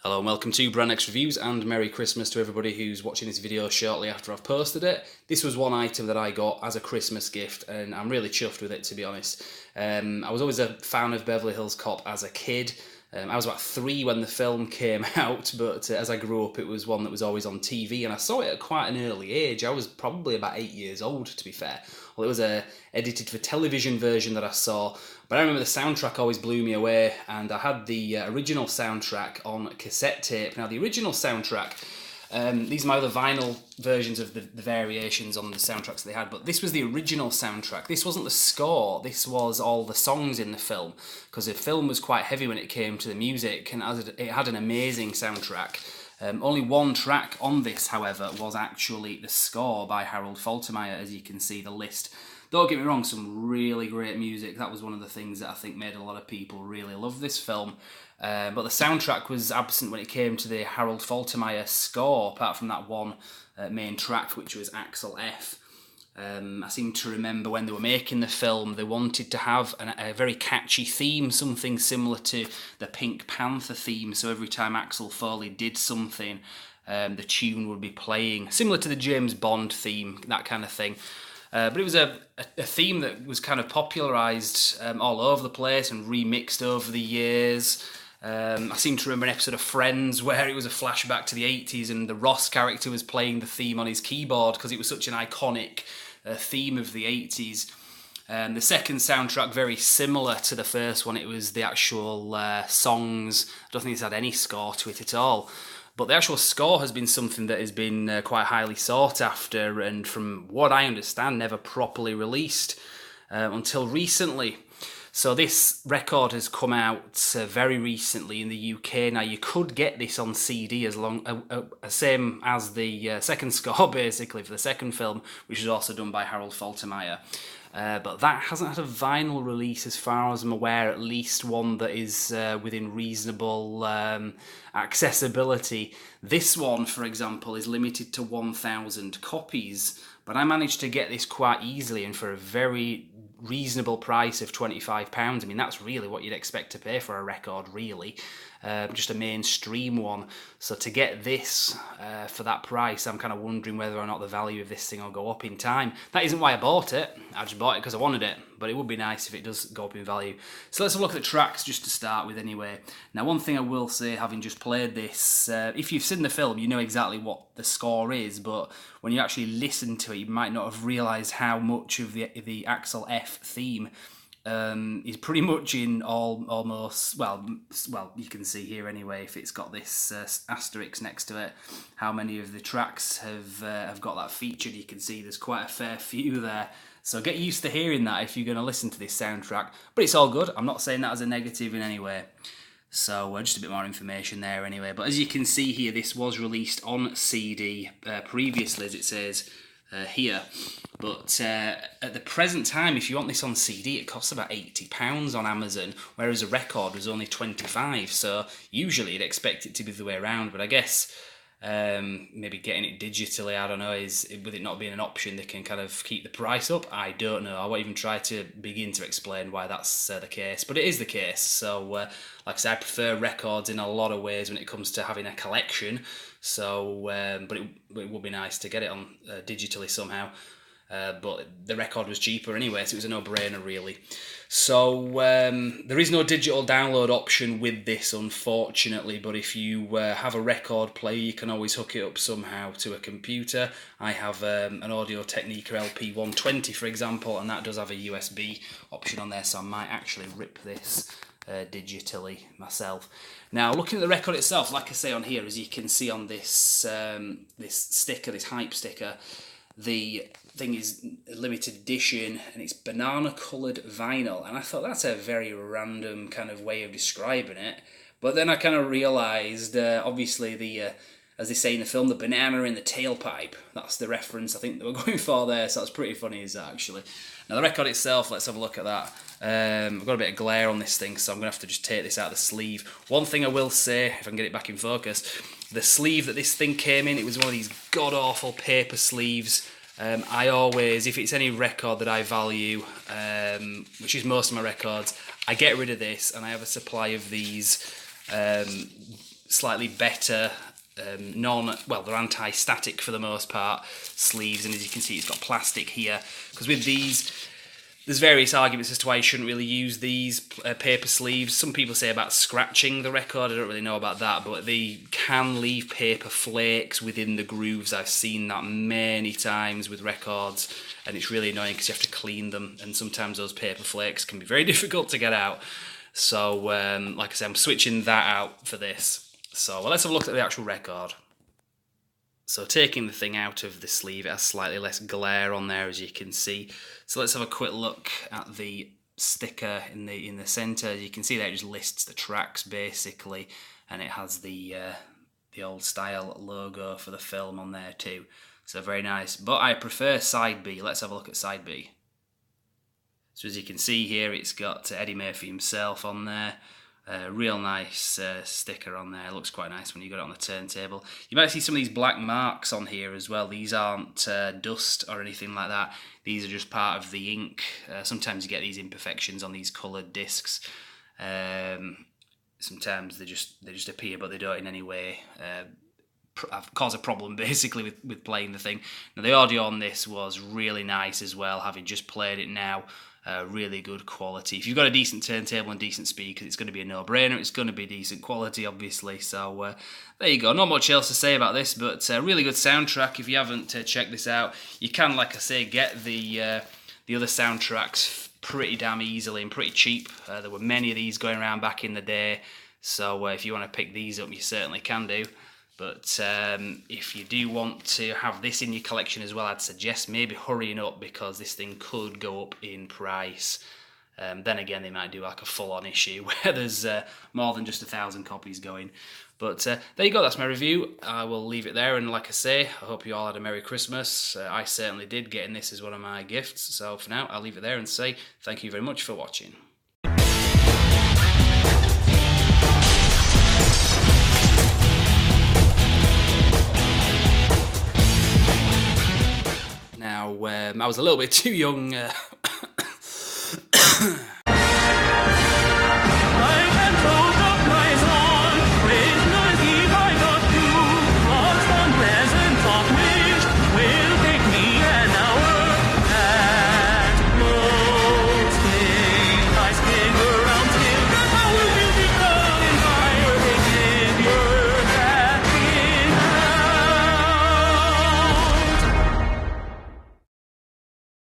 Hello and welcome to Brand X Reviews, and Merry Christmas to everybody who's watching this video shortly after I've posted it. This was one item that I got as a Christmas gift and I'm really chuffed with it, to be honest. I was always a fan of Beverly Hills Cop as a kid. I was about 3 when the film came out, but as I grew up it was one that was always on TV, and I saw it at quite an early age. I was probably about 8 years old, to be fair. Well, it was a edited for television version that I saw, but I remember the soundtrack always blew me away, and I had the original soundtrack on cassette tape. Now, the original soundtrack, these are my other vinyl versions of the variations on the soundtracks they had, but this was the original soundtrack. This wasn't the score, this was all the songs in the film, because the film was quite heavy when it came to the music, and it had an amazing soundtrack. Only one track on this, however, was actually the score by Harold Faltermeyer, as you can see the list. Don't get me wrong, some really great music. That was one of the things that I think made a lot of people really love this film. But the soundtrack was absent when it came to the Harold Faltermeyer score, apart from that one main track, which was Axel F. I seem to remember when they were making the film, they wanted to have a very catchy theme, something similar to the Pink Panther theme. So every time Axel Foley did something, the tune would be playing, similar to the James Bond theme, that kind of thing. But it was a theme that was kind of popularised all over the place and remixed over the years. I seem to remember an episode of Friends where it was a flashback to the 80s and the Ross character was playing the theme on his keyboard because it was such an iconic theme of the 80s. The second soundtrack, very similar to the first one. It was the actual songs. I don't think it's had any score to it at all. But the actual score has been something that has been quite highly sought after, and from what I understand, never properly released until recently. So this record has come out very recently in the UK. Now, you could get this on CD same as the second score, basically, for the second film, which was also done by Harold Faltermeyer. But that hasn't had a vinyl release as far as I'm aware, at least one that is within reasonable accessibility. This one, for example, is limited to 1,000 copies, but I managed to get this quite easily and for a very reasonable price of £25. I mean, that's really what you'd expect to pay for a record, really. Just a mainstream one. So to get this for that price, I'm kind of wondering whether or not the value of this thing will go up in time. That isn't why I bought it. I just bought it because I wanted it, but it would be nice if it does go up in value. So let's have a look at the tracks just to start with anyway. Now, one thing I will say, having just played this, if you've seen the film, you know exactly what the score is, but when you actually listen to it, you might not have realised how much of the Axel F theme is pretty much in almost, well, you can see here anyway, if it's got this asterisk next to it, how many of the tracks have got that featured. You can see there's quite a fair few there. So get used to hearing that if you're going to listen to this soundtrack. But it's all good. I'm not saying that as a negative in any way. So just a bit more information there anyway. But as you can see here, this was released on CD previously, as it says here. But at the present time, if you want this on CD, it costs about £80 on Amazon, whereas a record was only £25. So usually you'd expect it to be the way around, but I guess maybe getting it digitally, I don't know, with it not being an option, they can kind of keep the price up. I don't know. I won't even try to begin to explain why that's the case, but it is the case. So like I said, I prefer records in a lot of ways when it comes to having a collection. So, but it would be nice to get it on digitally somehow. But the record was cheaper anyway, so it was a no-brainer really. So there is no digital download option with this, unfortunately, but if you have a record player, you can always hook it up somehow to a computer. I have an Audio Technica LP120, for example, and that does have a USB option on there, so I might actually rip this digitally myself. Now, looking at the record itself, like I say on here, as you can see on this this sticker, this hype sticker, the thing is limited edition and it's banana coloured vinyl, and I thought that's a very random kind of way of describing it. But then I kind of realised, obviously, as they say in the film, the banana in the tailpipe, that's the reference I think they were going for there, so that's pretty funny, is that actually. Now the record itself, let's have a look at that. I've got a bit of glare on this thing, so I'm going to have to just take this out of the sleeve. One thing I will say, if I can get it back in focus, the sleeve that this thing came in, it was one of these god-awful paper sleeves. I always, if it's any record that I value, which is most of my records, I get rid of this and I have a supply of these slightly better they're anti-static for the most part sleeves, and as you can see it's got plastic here, because with these there's various arguments as to why you shouldn't really use these paper sleeves. Some people say about scratching the record. I don't really know about that, but they can leave paper flakes within the grooves. I've seen that many times with records, and it's really annoying because you have to clean them, and sometimes those paper flakes can be very difficult to get out. So, like I said, I'm switching that out for this. So let's have a look at the actual record. So taking the thing out of the sleeve, it has slightly less glare on there, as you can see. So let's have a quick look at the sticker in the centre. As you can see there, it just lists the tracks basically, and it has the old style logo for the film on there too. So very nice. But I prefer side B. Let's have a look at side B. So as you can see here, it's got Eddie Murphy himself on there. Real nice sticker on there. It looks quite nice when you got it on the turntable. You might see some of these black marks on here as well. These aren't dust or anything like that. These are just part of the ink. Sometimes you get these imperfections on these coloured discs. Sometimes they just appear, but they don't in any way cause a problem basically with playing the thing. Now the audio on this was really nice as well, having just played it now. Really good quality. If you've got a decent turntable and decent speakers, it's going to be a no-brainer. It's going to be decent quality, obviously. So there you go. Not much else to say about this, but really good soundtrack. If you haven't checked this out, you can, like I say, get the other soundtracks pretty damn easily and pretty cheap. There were many of these going around back in the day, so if you want to pick these up, you certainly can do. But if you do want to have this in your collection as well, I'd suggest maybe hurrying up, because this thing could go up in price. Then again, they might do like a full-on issue where there's more than just 1,000 copies going. But there you go, that's my review. I will leave it there, and like I say, I hope you all had a Merry Christmas. I certainly did, getting this as one of my gifts. So for now, I'll leave it there and say thank you very much for watching. Now, I was a little bit too young